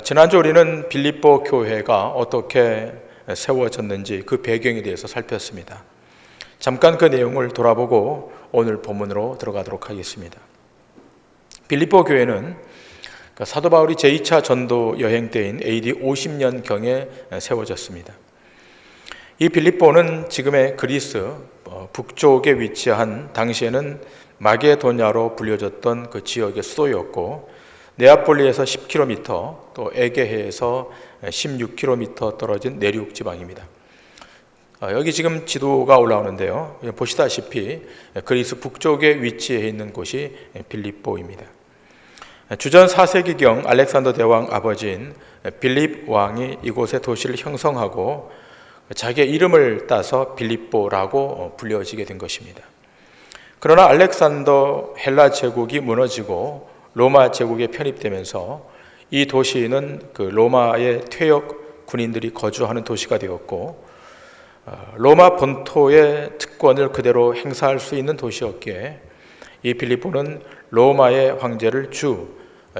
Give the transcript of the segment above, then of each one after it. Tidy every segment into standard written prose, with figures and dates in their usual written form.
지난주 우리는 빌립보 교회가 어떻게 세워졌는지 그 배경에 대해서 살폈습니다. 잠깐 그 내용을 돌아보고 오늘 본문으로 들어가도록 하겠습니다. 빌립보 교회는 사도 바울이 제2차 전도 여행 때인 AD 50년경에 세워졌습니다. 이 빌립보는 지금의 그리스 북쪽에 위치한 당시에는 마게도냐로 불려졌던 그 지역의 수도였고, 네아폴리에서 10km, 또 에게해에서 16km 떨어진 내륙 지방입니다. 여기 지금 지도가 올라오는데요. 보시다시피 그리스 북쪽에 위치해 있는 곳이 빌립보입니다. 주전 4세기경 알렉산더 대왕 아버지인 빌립 왕이 이곳에 도시를 형성하고 자기의 이름을 따서 빌립보라고 불려지게 된 것입니다. 그러나 알렉산더 헬라 제국이 무너지고 로마 제국에 편입되면서 이 도시는 그 로마의 퇴역 군인들이 거주하는 도시가 되었고, 로마 본토의 특권을 그대로 행사할 수 있는 도시였기에 이 빌립보는 로마의 황제를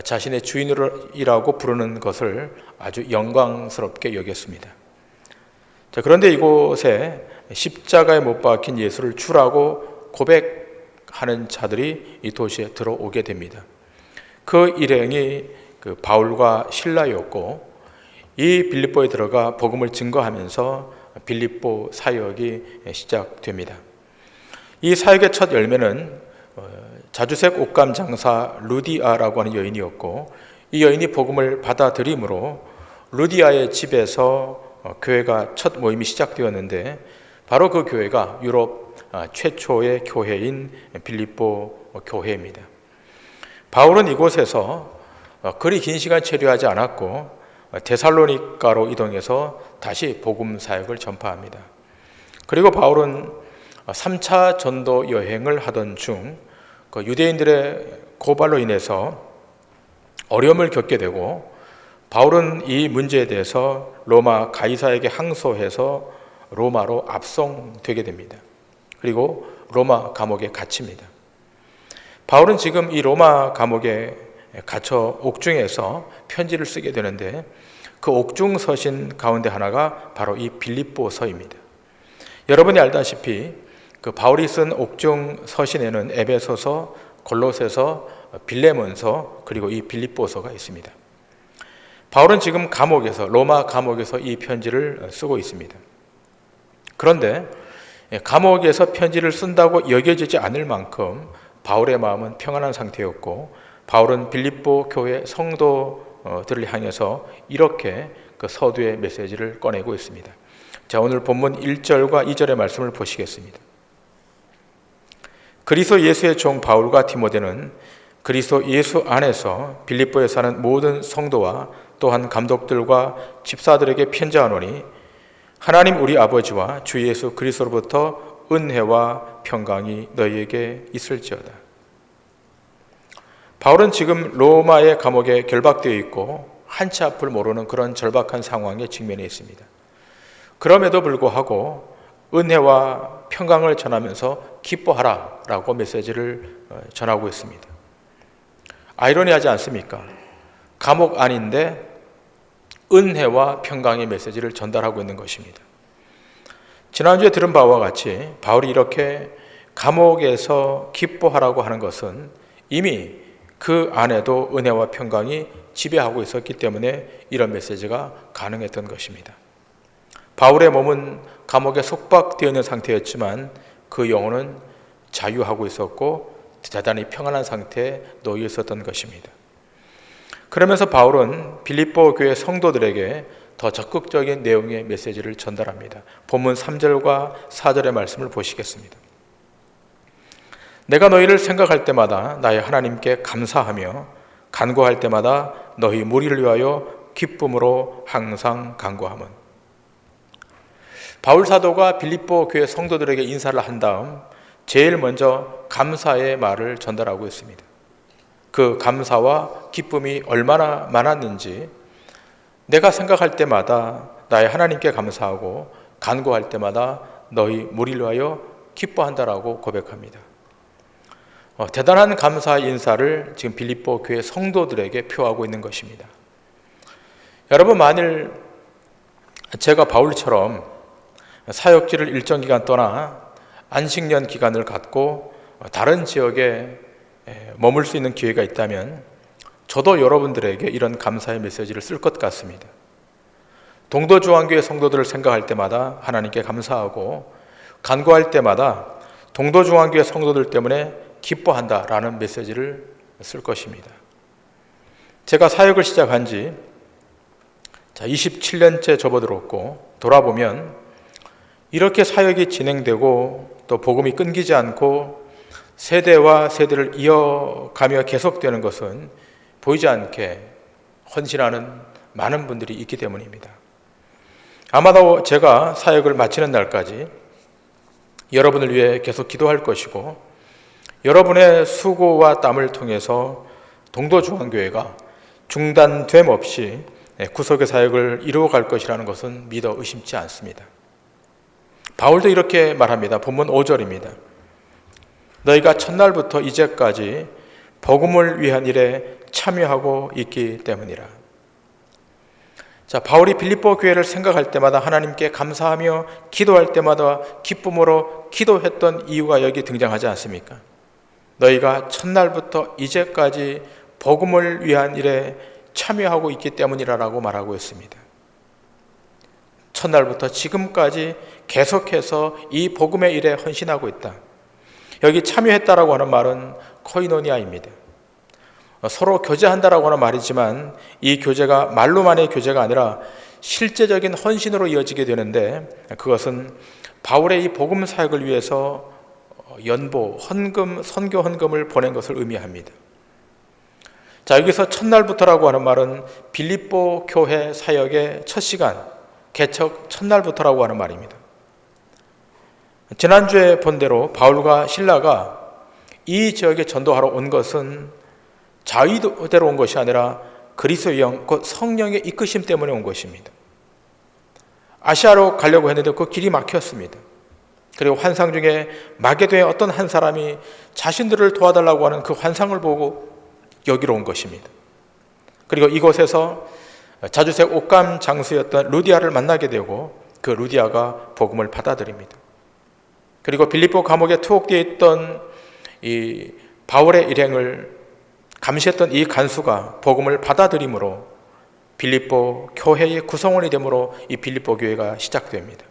자신의 주인이라고 부르는 것을 아주 영광스럽게 여겼습니다. 그런데 이곳에 십자가에 못 박힌 예수를 주라고 고백하는 자들이 이 도시에 들어오게 됩니다. 그 일행이 그 바울과 실라였고, 이 빌립보에 들어가 복음을 증거하면서 빌립보 사역이 시작됩니다. 이 사역의 첫 열매는 자주색 옷감 장사 루디아라고 하는 여인이었고, 이 여인이 복음을 받아들임으로 루디아의 집에서 교회가 첫 모임이 시작되었는데, 바로 그 교회가 유럽 최초의 교회인 빌립보 교회입니다. 바울은 이곳에서 그리 긴 시간 체류하지 않았고 데살로니가로 이동해서 다시 복음 사역을 전파합니다. 그리고 바울은 3차 전도 여행을 하던 중 유대인들의 고발로 인해서 어려움을 겪게 되고, 바울은 이 문제에 대해서 로마 가이사에게 항소해서 로마로 압송되게 됩니다. 그리고 로마 감옥에 갇힙니다. 바울은 지금 이 로마 감옥에 갇혀 옥중에서 편지를 쓰게 되는데, 그 옥중 서신 가운데 하나가 바로 이 빌립보서입니다. 여러분이 알다시피 그 바울이 쓴 옥중 서신에는 에베소서, 골로새서, 빌레몬서, 그리고 이 빌립보서가 있습니다. 바울은 지금 로마 감옥에서 이 편지를 쓰고 있습니다. 그런데 감옥에서 편지를 쓴다고 여겨지지 않을 만큼 바울의 마음은 평안한 상태였고, 바울은 빌립보 교회 성도들을 향해서 이렇게 그 서두의 메시지를 꺼내고 있습니다. 자, 오늘 본문 1절과 2절의 말씀을 보시겠습니다. 그리스도 예수의 종 바울과 디모데는 그리스도 예수 안에서 빌립보에 사는 모든 성도와 또한 감독들과 집사들에게 편지하노니, 하나님 우리 아버지와 주 예수 그리스도로부터 은혜와 평강이 너희에게 있을지어다. 바울은 지금 로마의 감옥에 결박되어 있고 한치 앞을 모르는 그런 절박한 상황에 직면해 있습니다. 그럼에도 불구하고 은혜와 평강을 전하면서 기뻐하라 라고 메시지를 전하고 있습니다. 아이러니하지 않습니까? 감옥 안인데 은혜와 평강의 메시지를 전달하고 있는 것입니다. 지난주에 들은 바와 같이 바울이 이렇게 감옥에서 기뻐하라고 하는 것은 이미 그 안에도 은혜와 평강이 지배하고 있었기 때문에 이런 메시지가 가능했던 것입니다. 바울의 몸은 감옥에 속박되어 있는 상태였지만 그 영혼은 자유하고 있었고 대단히 평안한 상태에 놓여 있었던 것입니다. 그러면서 바울은 빌립보 교회 성도들에게 더 적극적인 내용의 메시지를 전달합니다. 본문 3절과 4절의 말씀을 보시겠습니다. 내가 너희를 생각할 때마다 나의 하나님께 감사하며 간구할 때마다 너희 무리를 위하여 기쁨으로 항상 간구함은. 바울 사도가 빌립보 교회 성도들에게 인사를 한 다음 제일 먼저 감사의 말을 전달하고 있습니다. 그 감사와 기쁨이 얼마나 많았는지 내가 생각할 때마다 나의 하나님께 감사하고 간구할 때마다 너희 무리를 위하여 기뻐한다라고 고백합니다. 대단한 감사 인사를 지금 빌립보 교회 성도들에게 표하고 있는 것입니다. 여러분, 만일 제가 바울처럼 사역지를 일정 기간 떠나 안식년 기간을 갖고 다른 지역에 머물 수 있는 기회가 있다면 저도 여러분들에게 이런 감사의 메시지를 쓸 것 같습니다. 동도중앙교회 성도들을 생각할 때마다 하나님께 감사하고, 간구할 때마다 동도중앙교회 성도들 때문에 기뻐한다라는 메시지를 쓸 것입니다. 제가 사역을 시작한 지 27년째 접어들었고, 돌아보면 이렇게 사역이 진행되고 또 복음이 끊기지 않고 세대와 세대를 이어가며 계속되는 것은 보이지 않게 헌신하는 많은 분들이 있기 때문입니다. 아마도 제가 사역을 마치는 날까지 여러분을 위해 계속 기도할 것이고, 여러분의 수고와 땀을 통해서 동도중앙교회가 중단됨 없이 구속의 사역을 이루어갈 것이라는 것은 믿어 의심치 않습니다. 바울도 이렇게 말합니다. 본문 5절입니다. 너희가 첫날부터 이제까지 복음을 위한 일에 참여하고 있기 때문이라. 자, 바울이 빌립보 교회를 생각할 때마다 하나님께 감사하며 기도할 때마다 기쁨으로 기도했던 이유가 여기 등장하지 않습니까? 너희가 첫날부터 이제까지 복음을 위한 일에 참여하고 있기 때문이라고 말하고 있습니다. 첫날부터 지금까지 계속해서 이 복음의 일에 헌신하고 있다. 여기 참여했다라고 하는 말은 코이노니아입니다. 서로 교제한다라고 하는 말이지만 이 교제가 말로만의 교제가 아니라 실제적인 헌신으로 이어지게 되는데, 그것은 바울의 이 복음 사역을 위해서 연보, 헌금, 선교 헌금을 보낸 것을 의미합니다. 자, 여기서 첫날부터라고 하는 말은 빌립보 교회 사역의 첫 시간, 개척 첫날부터라고 하는 말입니다. 지난주에 본 대로 바울과 실라가 이 지역에 전도하러 온 것은 자의대로 온 것이 아니라 그리스도의 영, 곧 성령의 이끄심 때문에 온 것입니다. 아시아로 가려고 했는데 그 길이 막혔습니다. 그리고 환상 중에 마게도의 어떤 한 사람이 자신들을 도와달라고 하는 그 환상을 보고 여기로 온 것입니다. 그리고 이곳에서 자주색 옷감 장수였던 루디아를 만나게 되고 그 루디아가 복음을 받아들입니다. 그리고 빌립보 감옥에 투옥되어 있던 이 바울의 일행을 감시했던 이 간수가 복음을 받아들임으로 빌립보 교회의 구성원이 되므로 이 빌립보 교회가 시작됩니다.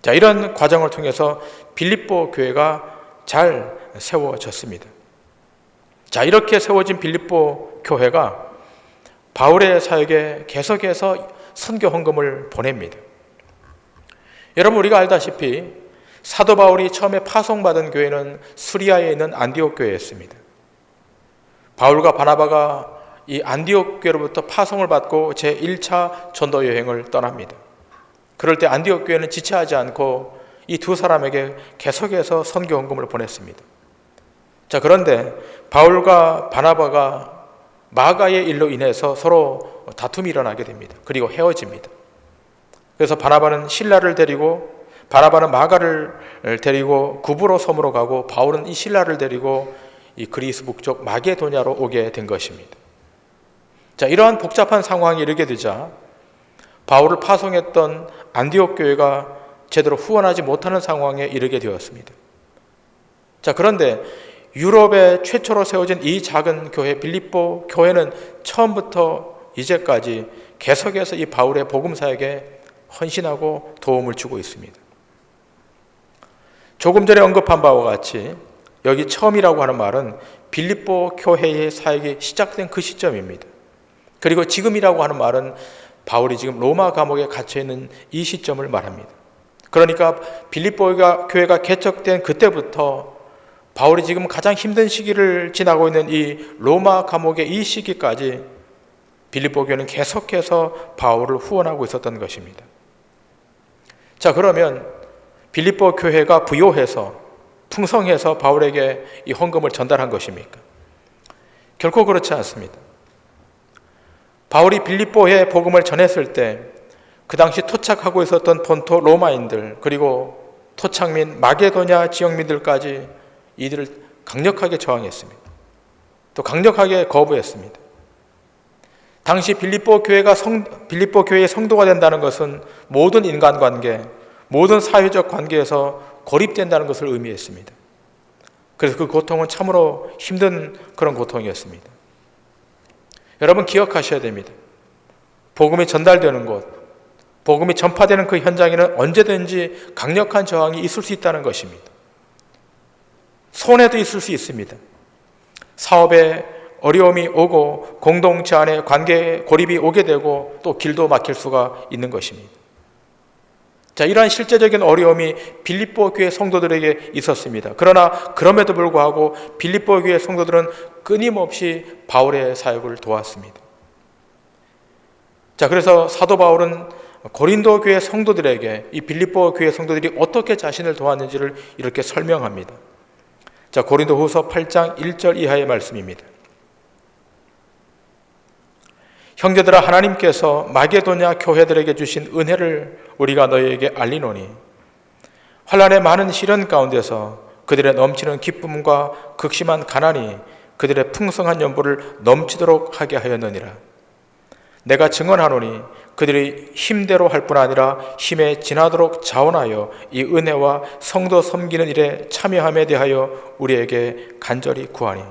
자, 이런 과정을 통해서 빌립보 교회가 잘 세워졌습니다. 자, 이렇게 세워진 빌립보 교회가 바울의 사역에 계속해서 선교 헌금을 보냅니다. 여러분, 우리가 알다시피 사도 바울이 처음에 파송받은 교회는 수리아에 있는 안디옥 교회였습니다. 바울과 바나바가 이 안디옥 교회로부터 파송을 받고 제1차 전도 여행을 떠납니다. 그럴 때 안디옥 교회는 지체하지 않고 이 두 사람에게 계속해서 선교 헌금을 보냈습니다. 자, 그런데 바울과 바나바가 마가의 일로 인해서 서로 다툼이 일어나게 됩니다. 그리고 헤어집니다. 그래서 바나바는 실라를 데리고, 바나바는 마가를 데리고 구브로 섬으로 가고, 바울은 이 실라를 데리고 이 그리스 북쪽 마게도냐로 오게 된 것입니다. 자, 이러한 복잡한 상황이 이르게 되자 바울을 파송했던 안디옥 교회가 제대로 후원하지 못하는 상황에 이르게 되었습니다. 자, 그런데 유럽에 최초로 세워진 이 작은 교회 빌립보 교회는 처음부터 이제까지 계속해서 이 바울의 복음 사역에 헌신하고 도움을 주고 있습니다. 조금 전에 언급한 바와 같이 여기 처음이라고 하는 말은 빌립보 교회의 사역이 시작된 그 시점입니다. 그리고 지금이라고 하는 말은 바울이 지금 로마 감옥에 갇혀 있는 이 시점을 말합니다. 그러니까 빌립보 교회가 개척된 그때부터 바울이 지금 가장 힘든 시기를 지나고 있는 이 로마 감옥의 이 시기까지 빌립보 교회는 계속해서 바울을 후원하고 있었던 것입니다. 자, 그러면 빌립보 교회가 부요해서 풍성해서 바울에게 이 헌금을 전달한 것입니까? 결코 그렇지 않습니다. 바울이 빌립보에 복음을 전했을 때 그 당시 토착하고 있었던 본토 로마인들, 그리고 토착민 마게도냐 지역민들까지 이들을 강력하게 저항했습니다. 또 강력하게 거부했습니다. 당시 빌립보 교회의 성도가 된다는 것은 모든 인간관계, 모든 사회적 관계에서 고립된다는 것을 의미했습니다. 그래서 그 고통은 참으로 힘든 그런 고통이었습니다. 여러분 기억하셔야 됩니다. 복음이 전달되는 곳, 복음이 전파되는 그 현장에는 언제든지 강력한 저항이 있을 수 있다는 것입니다. 손해도 있을 수 있습니다. 사업에 어려움이 오고 공동체 안에 관계 고립이 오게 되고 또 길도 막힐 수가 있는 것입니다. 자, 이러한 실제적인 어려움이 빌립보 교회 성도들에게 있었습니다. 그러나 그럼에도 불구하고 빌립보 교회 성도들은 끊임없이 바울의 사역을 도왔습니다. 자, 그래서 사도 바울은 고린도 교회 성도들에게 이 빌립보 교회 성도들이 어떻게 자신을 도왔는지를 이렇게 설명합니다. 자, 고린도후서 8장 1절 이하의 말씀입니다. 형제들아, 하나님께서 마게도냐 교회들에게 주신 은혜를 우리가 너희에게 알리노니 환난의 많은 시련 가운데서 그들의 넘치는 기쁨과 극심한 가난이 그들의 풍성한 연보를 넘치도록 하게 하였느니라. 내가 증언하노니 그들이 힘대로 할 뿐 아니라 힘에 지나도록 자원하여 이 은혜와 성도 섬기는 일에 참여함에 대하여 우리에게 간절히 구하니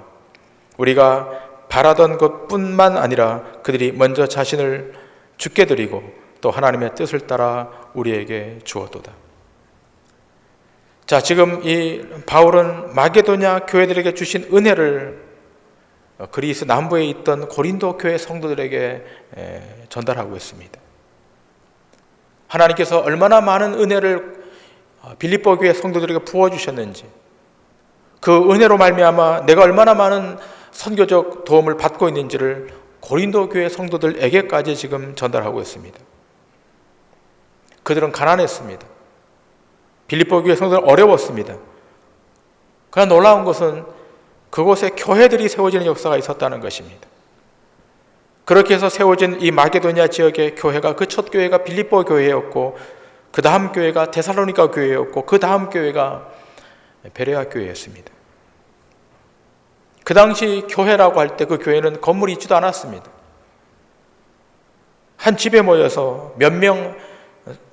우리가 바라던 것뿐만 아니라 그들이 먼저 자신을 주께 드리고 또 하나님의 뜻을 따라 우리에게 주었도다. 자, 지금 이 바울은 마게도냐 교회들에게 주신 은혜를 그리스 남부에 있던 고린도 교회 성도들에게 전달하고 있습니다. 하나님께서 얼마나 많은 은혜를 빌립보 교회 성도들에게 부어주셨는지, 그 은혜로 말미암아 내가 얼마나 많은 선교적 도움을 받고 있는지를 고린도 교회 성도들에게까지 지금 전달하고 있습니다. 그들은 가난했습니다. 빌립보 교회 성도들은 어려웠습니다. 그러나 놀라운 것은 그곳에 교회들이 세워지는 역사가 있었다는 것입니다. 그렇게 해서 세워진 이 마게도냐 지역의 교회가, 그 첫 교회가 빌립보 교회였고, 그 다음 교회가 데살로니가 교회였고, 그 다음 교회가 베레아 교회였습니다. 그 당시 교회라고 할 때 그 교회는 건물이 있지도 않았습니다. 한 집에 모여서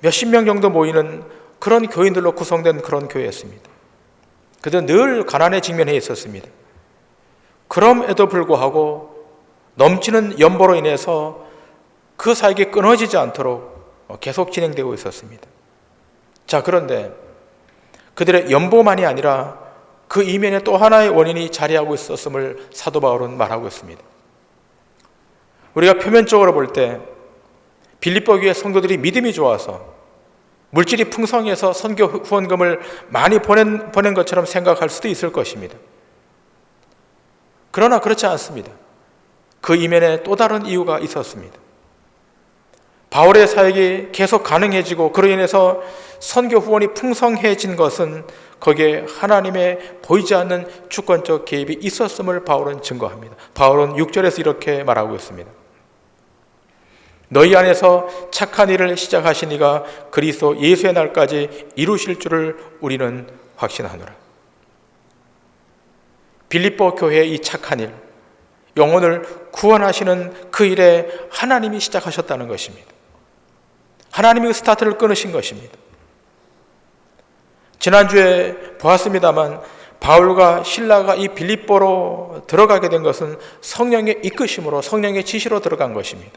몇십 명 정도 모이는 그런 교인들로 구성된 그런 교회였습니다. 그들은 늘 가난에 직면해 있었습니다. 그럼에도 불구하고 넘치는 연보로 인해서 그 사역이 끊어지지 않도록 계속 진행되고 있었습니다. 자, 그런데 그들의 연보만이 아니라 그 이면에 또 하나의 원인이 자리하고 있었음을 사도 바울은 말하고 있습니다. 우리가 표면적으로 볼 때 빌립보 교회 성도들이 믿음이 좋아서 물질이 풍성해서 선교 후원금을 많이 보낸 것처럼 생각할 수도 있을 것입니다. 그러나 그렇지 않습니다. 그 이면에 또 다른 이유가 있었습니다. 바울의 사역이 계속 가능해지고 그로 인해서 선교 후원이 풍성해진 것은 거기에 하나님의 보이지 않는 주권적 개입이 있었음을 바울은 증거합니다. 바울은 6절에서 이렇게 말하고 있습니다. 너희 안에서 착한 일을 시작하신 이가 그리스도 예수의 날까지 이루실 줄을 우리는 확신하노라. 빌립보 교회의 이 착한 일, 영혼을 구원하시는 그 일에 하나님이 시작하셨다는 것입니다. 하나님이 그 스타트를 끊으신 것입니다. 지난주에 보았습니다만 바울과 실라가 이 빌립보로 들어가게 된 것은 성령의 이끄심으로, 성령의 지시로 들어간 것입니다.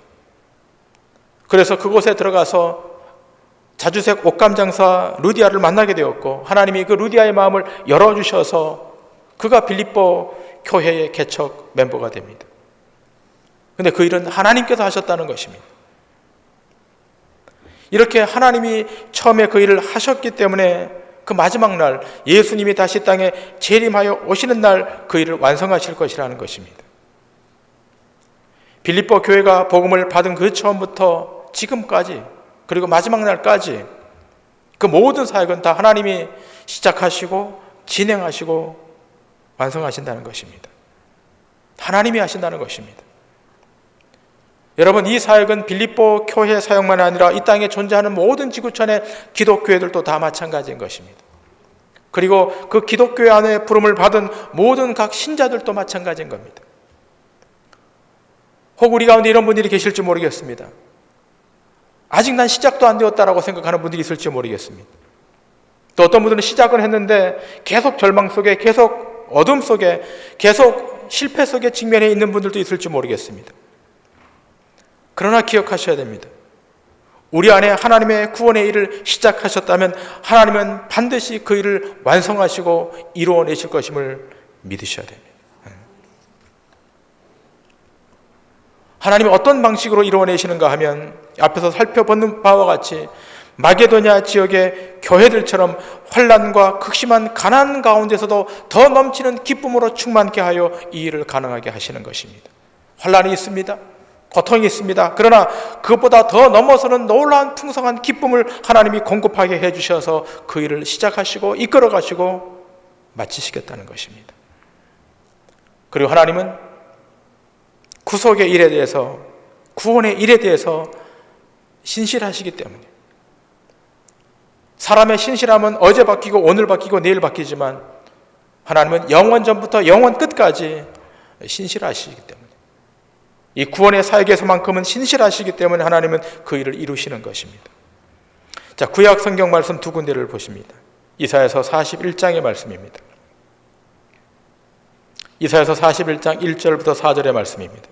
그래서 그곳에 들어가서 자주색 옷감 장사 루디아를 만나게 되었고, 하나님이 그 루디아의 마음을 열어주셔서 그가 빌립보 교회의 개척 멤버가 됩니다. 그런데 그 일은 하나님께서 하셨다는 것입니다. 이렇게 하나님이 처음에 그 일을 하셨기 때문에 그 마지막 날 예수님이 다시 땅에 재림하여 오시는 날 그 일을 완성하실 것이라는 것입니다. 빌립보 교회가 복음을 받은 그 처음부터 지금까지, 그리고 마지막 날까지 그 모든 사역은 다 하나님이 시작하시고 진행하시고 완성하신다는 것입니다. 하나님이 하신다는 것입니다. 여러분, 이 사역은 빌립보 교회 사역만 아니라 이 땅에 존재하는 모든 지구촌의 기독교회들도 다 마찬가지인 것입니다. 그리고 그 기독교회 안에 부름을 받은 모든 각 신자들도 마찬가지인 겁니다. 혹 우리 가운데 이런 분들이 계실지 모르겠습니다. 아직 난 시작도 안 되었다라고 생각하는 분들이 있을지 모르겠습니다. 또 어떤 분들은 시작을 했는데 계속 절망 속에, 계속 어둠 속에, 계속 실패 속에 직면해 있는 분들도 있을지 모르겠습니다. 그러나 기억하셔야 됩니다. 우리 안에 하나님의 구원의 일을 시작하셨다면 하나님은 반드시 그 일을 완성하시고 이루어내실 것임을 믿으셔야 됩니다. 하나님이 어떤 방식으로 이루어내시는가 하면 앞에서 살펴본 바와 같이 마게도냐 지역의 교회들처럼 환난과 극심한 가난 가운데서도 더 넘치는 기쁨으로 충만케 하여 이 일을 가능하게 하시는 것입니다. 환난이 있습니다. 고통이 있습니다. 그러나 그것보다 더 넘어서는 놀라운 풍성한 기쁨을 하나님이 공급하게 해주셔서 그 일을 시작하시고 이끌어 가시고 마치시겠다는 것입니다. 그리고 하나님은 구속의 일에 대해서, 구원의 일에 대해서 신실하시기 때문에, 사람의 신실함은 어제 바뀌고 오늘 바뀌고 내일 바뀌지만 하나님은 영원 전부터 영원 끝까지 신실하시기 때문에, 이 구원의 사역에서만큼은 신실하시기 때문에 하나님은 그 일을 이루시는 것입니다. 자, 구약 성경 말씀 두 군데를 보십니다. 이사야서 41장의 말씀입니다. 이사야서 41장 1절부터 4절의 말씀입니다.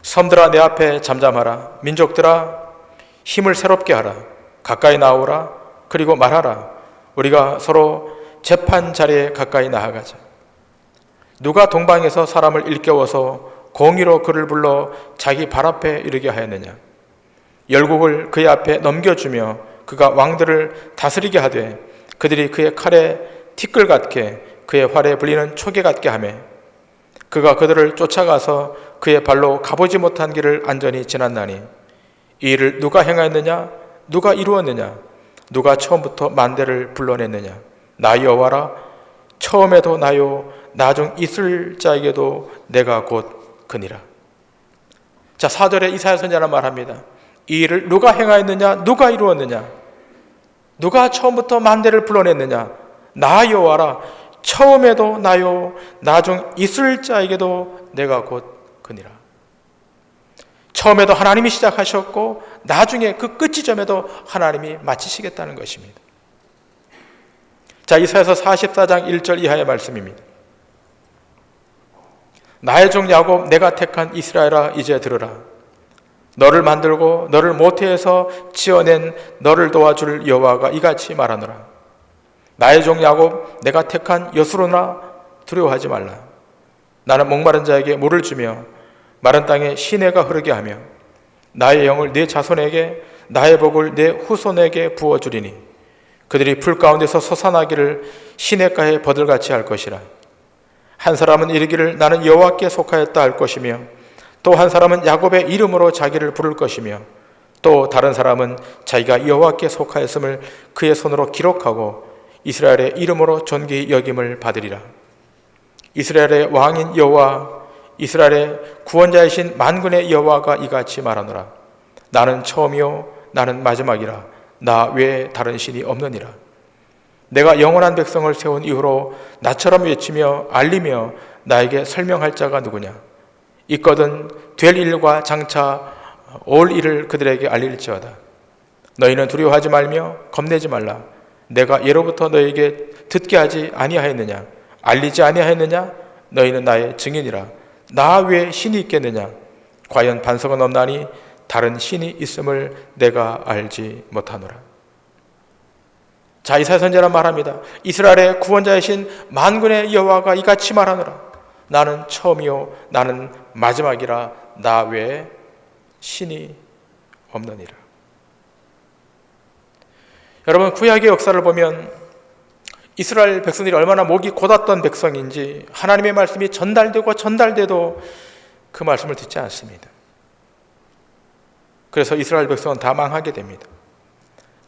섬들아 내 앞에 잠잠하라. 민족들아 힘을 새롭게 하라. 가까이 나오라. 그리고 말하라. 우리가 서로 재판 자리에 가까이 나아가자. 누가 동방에서 사람을 일깨워서 공의로 그를 불러 자기 발 앞에 이르게 하였느냐. 열국을 그의 앞에 넘겨주며 그가 왕들을 다스리게 하되 그들이 그의 칼에 티끌 같게 그의 활에 불리는 초계 같게 하며 그가 그들을 쫓아가서 그의 발로 가보지 못한 길을 안전히 지났나니 이 일을 누가 행하였느냐? 누가 이루었느냐? 누가 처음부터 만대를 불러냈느냐? 나 여호와라. 처음에도 나요 나중 있을 자에게도 내가 곧 그니라. 자, 4절에 이사야 선지자는 말합니다. 이 일을 누가 행하였느냐? 누가 이루었느냐? 누가 처음부터 만대를 불러냈느냐? 나 여호와라. 처음에도 나요 나중 있을 자에게도 내가 곧 그니라. 처음에도 하나님이 시작하셨고 나중에 그 끝지점에도 하나님이 마치시겠다는 것입니다. 자, 이사야서 44장 1절 이하의 말씀입니다. 나의 종 야곱 내가 택한 이스라엘아 이제 들으라. 너를 만들고 너를 모태에서 지어낸 너를 도와줄 여호와가 이같이 말하노라. 나의 종 야곱 내가 택한 여수로나 두려워하지 말라. 나는 목마른 자에게 물을 주며 마른 땅에 시내가 흐르게 하며 나의 영을 네 자손에게 나의 복을 네 후손에게 부어주리니 그들이 풀 가운데서 솟아나기를 시냇가에 버들같이 할 것이라. 한 사람은 이르기를 나는 여호와께 속하였다 할 것이며 또 한 사람은 야곱의 이름으로 자기를 부를 것이며 또 다른 사람은 자기가 여호와께 속하였음을 그의 손으로 기록하고 이스라엘의 이름으로 존귀히 여김을 받으리라. 이스라엘의 왕인 여호와, 이스라엘의 구원자이신 만군의 여호와가 이같이 말하노라. 나는 처음이요 나는 마지막이라. 나 외에 다른 신이 없느니라. 내가 영원한 백성을 세운 이후로 나처럼 외치며 알리며 나에게 설명할 자가 누구냐. 있거든 될 일과 장차 올 일을 그들에게 알릴지어다. 너희는 두려워하지 말며 겁내지 말라. 내가 예로부터 너희에게 듣게 하지 아니하였느냐? 알리지 아니하였느냐? 너희는 나의 증인이라. 나 외에 신이 있겠느냐? 과연 반석은 없나니 다른 신이 있음을 내가 알지 못하노라. 자, 이사야 선지자는 말합니다. 이스라엘의 구원자이신 만군의 여호와가 이같이 말하노라. 나는 처음이요 나는 마지막이라. 나 외에 신이 없느니라. 여러분, 구약의 역사를 보면 이스라엘 백성들이 얼마나 목이 곧았던 백성인지 하나님의 말씀이 전달되고 전달돼도 그 말씀을 듣지 않습니다. 그래서 이스라엘 백성은 다 망하게 됩니다.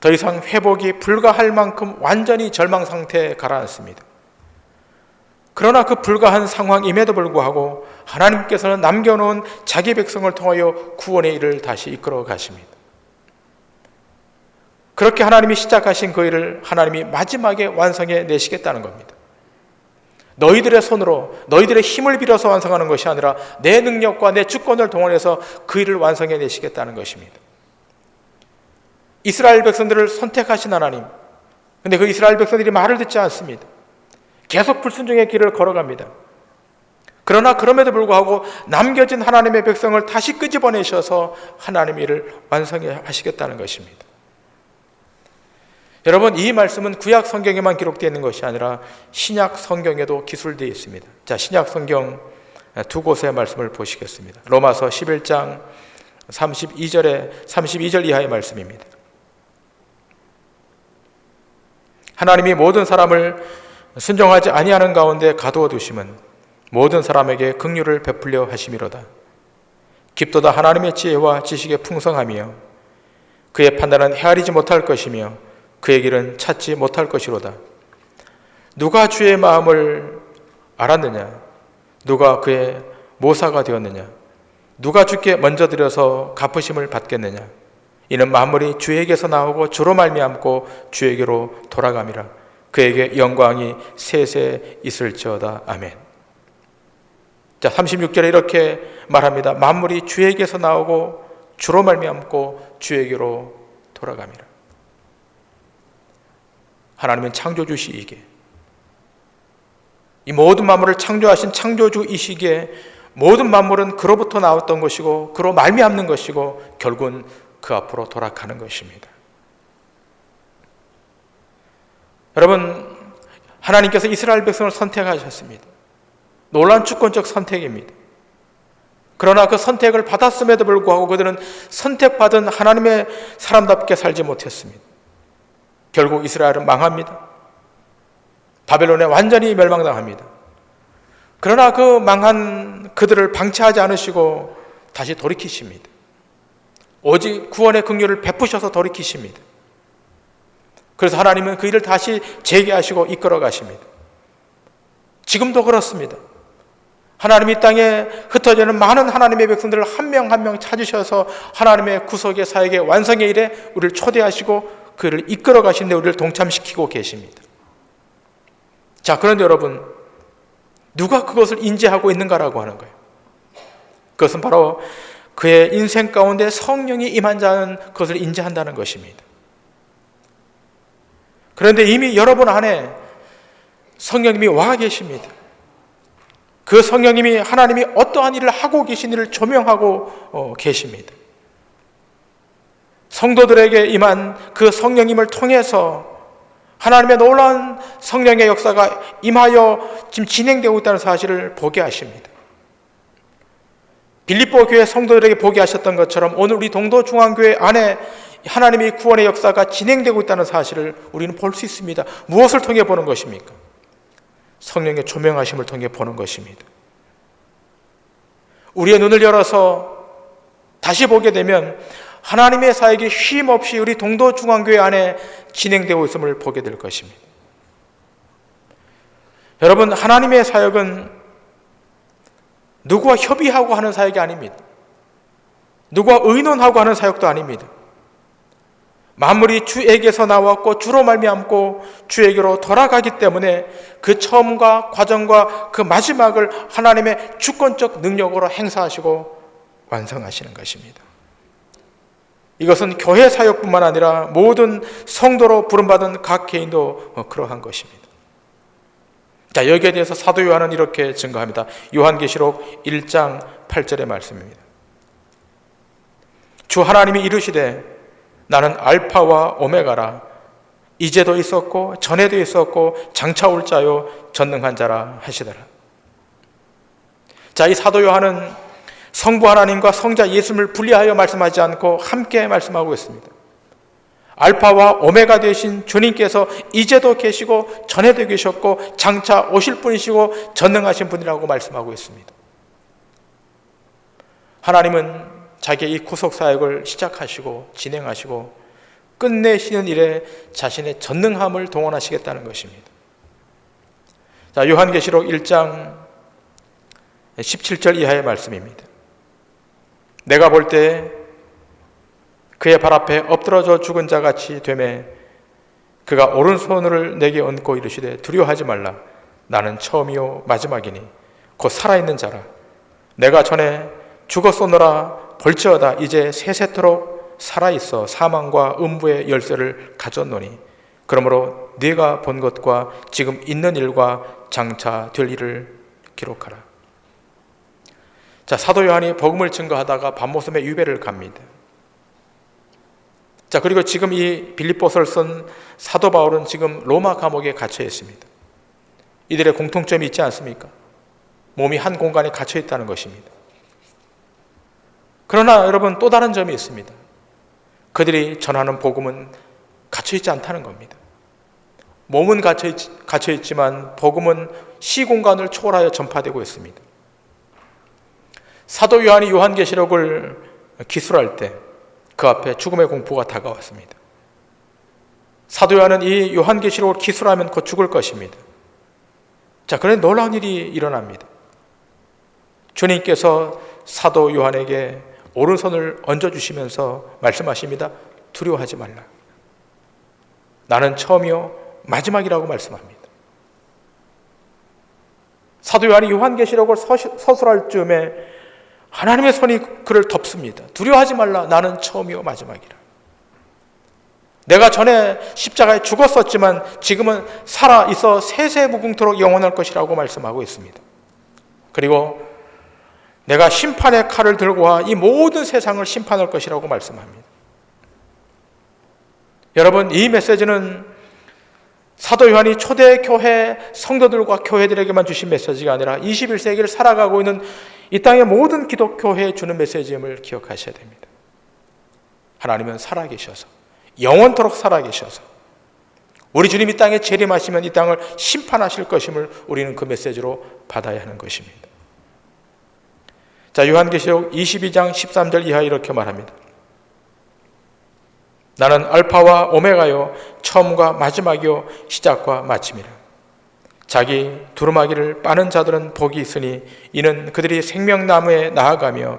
더 이상 회복이 불가할 만큼 완전히 절망 상태에 가라앉습니다. 그러나 그 불가한 상황임에도 불구하고 하나님께서는 남겨놓은 자기 백성을 통하여 구원의 일을 다시 이끌어 가십니다. 그렇게 하나님이 시작하신 그 일을 하나님이 마지막에 완성해 내시겠다는 겁니다. 너희들의 손으로 너희들의 힘을 빌어서 완성하는 것이 아니라 내 능력과 내 주권을 동원해서 그 일을 완성해 내시겠다는 것입니다. 이스라엘 백성들을 선택하신 하나님, 근데 그 이스라엘 백성들이 말을 듣지 않습니다. 계속 불순종의 길을 걸어갑니다. 그러나 그럼에도 불구하고 남겨진 하나님의 백성을 다시 끄집어내셔서 하나님 일을 완성해 하시겠다는 것입니다. 여러분, 이 말씀은 구약 성경에만 기록되어 있는 것이 아니라 신약 성경에도 기술되어 있습니다. 자, 신약 성경 두 곳의 말씀을 보시겠습니다. 로마서 11장 32절 이하의 말씀입니다. 하나님이 모든 사람을 순종하지 아니하는 가운데 가두어 두심은 모든 사람에게 긍휼을 베풀려 하심이로다. 깊도다 하나님의 지혜와 지식의 풍성함이요 그의 판단은 헤아리지 못할 것이며 그의 길은 찾지 못할 것이로다. 누가 주의 마음을 알았느냐? 누가 그의 모사가 되었느냐? 누가 주께 먼저 드려서 갚으심을 받겠느냐? 이는 만물이 주에게서 나오고 주로 말미암고 주에게로 돌아감이라. 그에게 영광이 세세 있을지어다. 아멘. 자, 36절에 이렇게 말합니다. 만물이 주에게서 나오고 주로 말미암고 주에게로 돌아감이라. 하나님은 창조주시기에, 이 모든 만물을 창조하신 창조주이시기에 모든 만물은 그로부터 나왔던 것이고 그로 말미암는 것이고 결국은 그 앞으로 돌아가는 것입니다. 여러분, 하나님께서 이스라엘 백성을 선택하셨습니다. 놀라운 주권적 선택입니다. 그러나 그 선택을 받았음에도 불구하고 그들은 선택받은 하나님의 사람답게 살지 못했습니다. 결국 이스라엘은 망합니다. 바벨론에 완전히 멸망당합니다. 그러나 그 망한 그들을 방치하지 않으시고 다시 돌이키십니다. 오직 구원의 긍휼을 베푸셔서 돌이키십니다. 그래서 하나님은 그 일을 다시 재개하시고 이끌어 가십니다. 지금도 그렇습니다. 하나님 이 땅에 흩어져 있는 많은 하나님의 백성들을 한 명 한 명 찾으셔서 하나님의 구속의 사역의 완성의 일에 우리를 초대하시고 그를 이끌어 가시는데 우리를 동참시키고 계십니다. 자, 그런데 여러분, 누가 그것을 인지하고 있는가라고 하는 거예요. 그것은 바로 그의 인생 가운데 성령이 임한 자는 그것을 인지한다는 것입니다. 그런데 이미 여러분 안에 성령님이 와 계십니다. 그 성령님이 하나님이 어떠한 일을 하고 계신 일을 조명하고 계십니다. 성도들에게 임한 그 성령님을 통해서 하나님의 놀라운 성령의 역사가 임하여 지금 진행되고 있다는 사실을 보게 하십니다. 빌립보 교회 성도들에게 보게 하셨던 것처럼 오늘 우리 동도중앙교회 안에 하나님의 구원의 역사가 진행되고 있다는 사실을 우리는 볼 수 있습니다. 무엇을 통해 보는 것입니까? 성령의 조명하심을 통해 보는 것입니다. 우리의 눈을 열어서 다시 보게 되면 하나님의 사역이 쉼 없이 우리 동도중앙교회 안에 진행되고 있음을 보게 될 것입니다. 여러분, 하나님의 사역은 누구와 협의하고 하는 사역이 아닙니다. 누구와 의논하고 하는 사역도 아닙니다. 만물이 주에게서 나왔고 주로 말미암고 주에게로 돌아가기 때문에 그 처음과 과정과 그 마지막을 하나님의 주권적 능력으로 행사하시고 완성하시는 것입니다. 이것은 교회 사역뿐만 아니라 모든 성도로 부름받은 각 개인도 그러한 것입니다. 자, 여기에 대해서 사도 요한은 이렇게 증거합니다. 요한계시록 1장 8절의 말씀입니다. 주 하나님이 이르시되 나는 알파와 오메가라. 이제도 있었고 전에도 있었고 장차 올 자요 전능한 자라 하시더라. 자, 이 사도 요한은 성부 하나님과 성자 예수님을 분리하여 말씀하지 않고 함께 말씀하고 있습니다. 알파와 오메가 되신 주님께서 이제도 계시고 전에도 계셨고 장차 오실 분이시고 전능하신 분이라고 말씀하고 있습니다. 하나님은 자기의 이 구속사역을 시작하시고 진행하시고 끝내시는 일에 자신의 전능함을 동원하시겠다는 것입니다. 자, 요한계시록 1장 17절 이하의 말씀입니다. 내가 볼 때 그의 발 앞에 엎드러져 죽은 자같이 되매 그가 오른손을 내게 얹고 이르시되 두려워하지 말라. 나는 처음이요 마지막이니 곧 살아있는 자라. 내가 전에 죽었소노라 볼지어다 이제 세세토록 살아있어 사망과 음부의 열쇠를 가졌노니 그러므로 네가 본 것과 지금 있는 일과 장차 될 일을 기록하라. 자, 사도 요한이 복음을 증거하다가 밤모섬에 유배를 갑니다. 자, 그리고 지금 이 빌립보서를 쓴 사도 바울은 지금 로마 감옥에 갇혀 있습니다. 이들의 공통점이 있지 않습니까? 몸이 한 공간에 갇혀 있다는 것입니다. 그러나 여러분 또 다른 점이 있습니다. 그들이 전하는 복음은 갇혀 있지 않다는 겁니다. 몸은 갇혀 있지만 복음은 시공간을 초월하여 전파되고 있습니다. 사도 요한이 요한계시록을 기술할 때 그 앞에 죽음의 공포가 다가왔습니다. 사도 요한은 이 요한계시록을 기술하면 곧 죽을 것입니다. 자, 그런데 놀라운 일이 일어납니다. 주님께서 사도 요한에게 오른손을 얹어주시면서 말씀하십니다. 두려워하지 말라. 나는 처음이요 마지막이라고 말씀합니다. 사도 요한이 요한계시록을 서술할 즈음에 하나님의 손이 그를 덮습니다. 두려워하지 말라. 나는 처음이요 마지막이라. 내가 전에 십자가에 죽었었지만 지금은 살아있어 세세무궁토록 영원할 것이라고 말씀하고 있습니다. 그리고 내가 심판의 칼을 들고 와 이 모든 세상을 심판할 것이라고 말씀합니다. 여러분, 이 메시지는 사도 요한이 초대교회 성도들과 교회들에게만 주신 메시지가 아니라 21세기를 살아가고 있는 이 땅의 모든 기독교회에 주는 메시지임을 기억하셔야 됩니다. 하나님은 살아계셔서 영원토록 살아계셔서 우리 주님이 땅에 재림하시면 이 땅을 심판하실 것임을 우리는 그 메시지로 받아야 하는 것입니다. 자, 요한계시록 22장 13절 이하 이렇게 말합니다. 나는 알파와 오메가요 처음과 마지막이요 시작과 마침이라. 자기 두루마기를 빠는 자들은 복이 있으니 이는 그들이 생명나무에 나아가며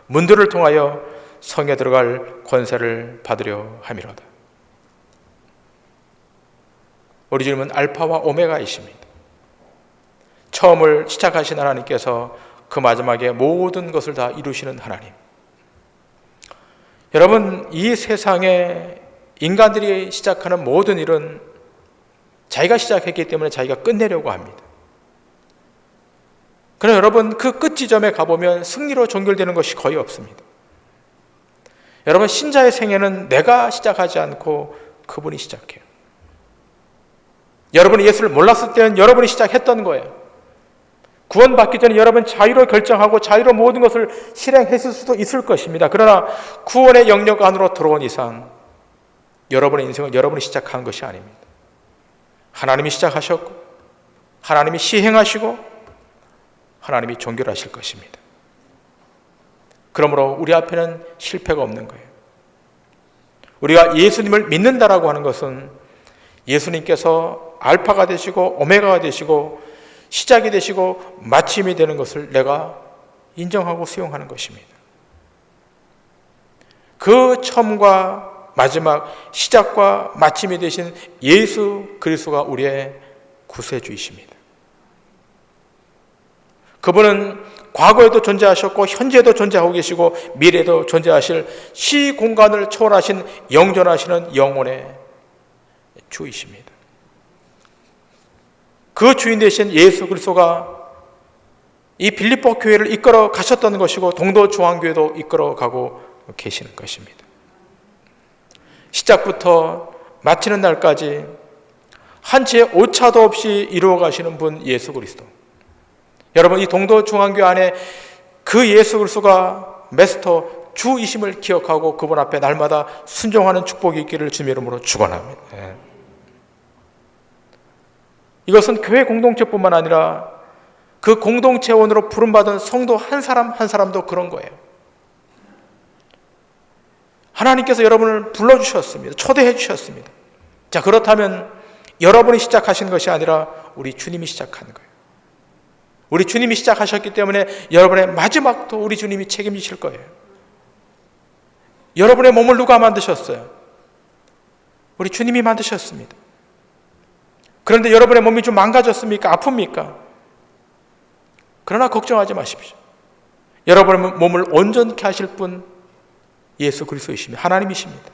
문들을 통하여 성에 들어갈 권세를 받으려 함이로다. 우리 주님은 알파와 오메가이십니다. 처음을 시작하신 하나님께서 그 마지막에 모든 것을 다 이루시는 하나님. 여러분, 이 세상에 인간들이 시작하는 모든 일은 자기가 시작했기 때문에 자기가 끝내려고 합니다. 그러나 여러분, 그 끝 지점에 가보면 승리로 종결되는 것이 거의 없습니다. 여러분, 신자의 생애는 내가 시작하지 않고 그분이 시작해요. 여러분이 예수를 몰랐을 때는 여러분이 시작했던 거예요. 구원받기 전에 여러분 자유로 결정하고 자유로 모든 것을 실행했을 수도 있을 것입니다. 그러나 구원의 영역 안으로 들어온 이상 여러분의 인생은 여러분이 시작한 것이 아닙니다. 하나님이 시작하셨고 하나님이 시행하시고 하나님이 종결하실 것입니다. 그러므로 우리 앞에는 실패가 없는 거예요. 우리가 예수님을 믿는다라고 하는 것은 예수님께서 알파가 되시고 오메가가 되시고 시작이 되시고 마침이 되는 것을 내가 인정하고 수용하는 것입니다. 그 처음과 마지막, 시작과 마침이 되신 예수 그리스도가 우리의 구세주이십니다. 그분은 과거에도 존재하셨고 현재도 존재하고 계시고 미래도 존재하실 시공간을 초월하신 영존하시는 영혼의 주이십니다. 그 주인 되신 예수 그리스도가 이 빌립보 교회를 이끌어 가셨던 것이고 동도 중앙교회도 이끌어 가고 계시는 것입니다. 시작부터 마치는 날까지 한치의 오차도 없이 이루어 가시는 분 예수 그리스도. 여러분, 이 동도 중앙교회 안에 그 예수 그리스도가 메스터 주이심을 기억하고 그분 앞에 날마다 순종하는 축복이 있기를 주님의 이름으로 축원합니다. 이것은 교회 공동체뿐만 아니라 그 공동체원으로 부름받은 성도 한 사람 한 사람도 그런 거예요. 하나님께서 여러분을 불러주셨습니다. 초대해 주셨습니다. 자, 그렇다면 여러분이 시작하신 것이 아니라 우리 주님이 시작한 거예요. 우리 주님이 시작하셨기 때문에 여러분의 마지막도 우리 주님이 책임지실 거예요. 여러분의 몸을 누가 만드셨어요? 우리 주님이 만드셨습니다. 그런데 여러분의 몸이 좀 망가졌습니까? 아픕니까? 그러나 걱정하지 마십시오. 여러분의 몸을 온전케 하실 분 예수 그리스도이십니다. 하나님이십니다.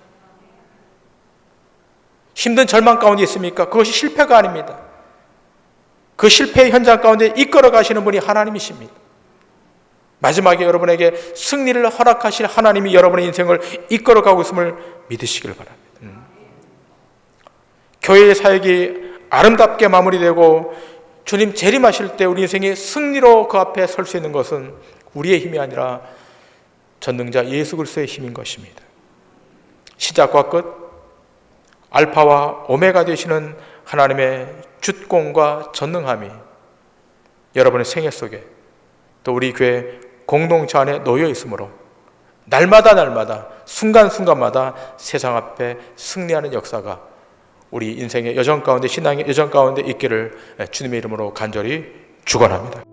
힘든 절망 가운데 있습니까? 그것이 실패가 아닙니다. 그 실패의 현장 가운데 이끌어 가시는 분이 하나님이십니다. 마지막에 여러분에게 승리를 허락하실 하나님이 여러분의 인생을 이끌어 가고 있음을 믿으시길 바랍니다. 교회의 사역이 아름답게 마무리되고 주님 재림하실 때 우리 인생이 승리로 그 앞에 설 수 있는 것은 우리의 힘이 아니라 전능자 예수 그리스도의 힘인 것입니다. 시작과 끝, 알파와 오메가 되시는 하나님의 주권과 전능함이 여러분의 생애 속에 또 우리 교회 공동체 안에 놓여 있으므로 날마다 순간순간마다 세상 앞에 승리하는 역사가 우리 인생의 여정 가운데, 신앙의 여정 가운데 있기를 주님의 이름으로 간절히 축원합니다.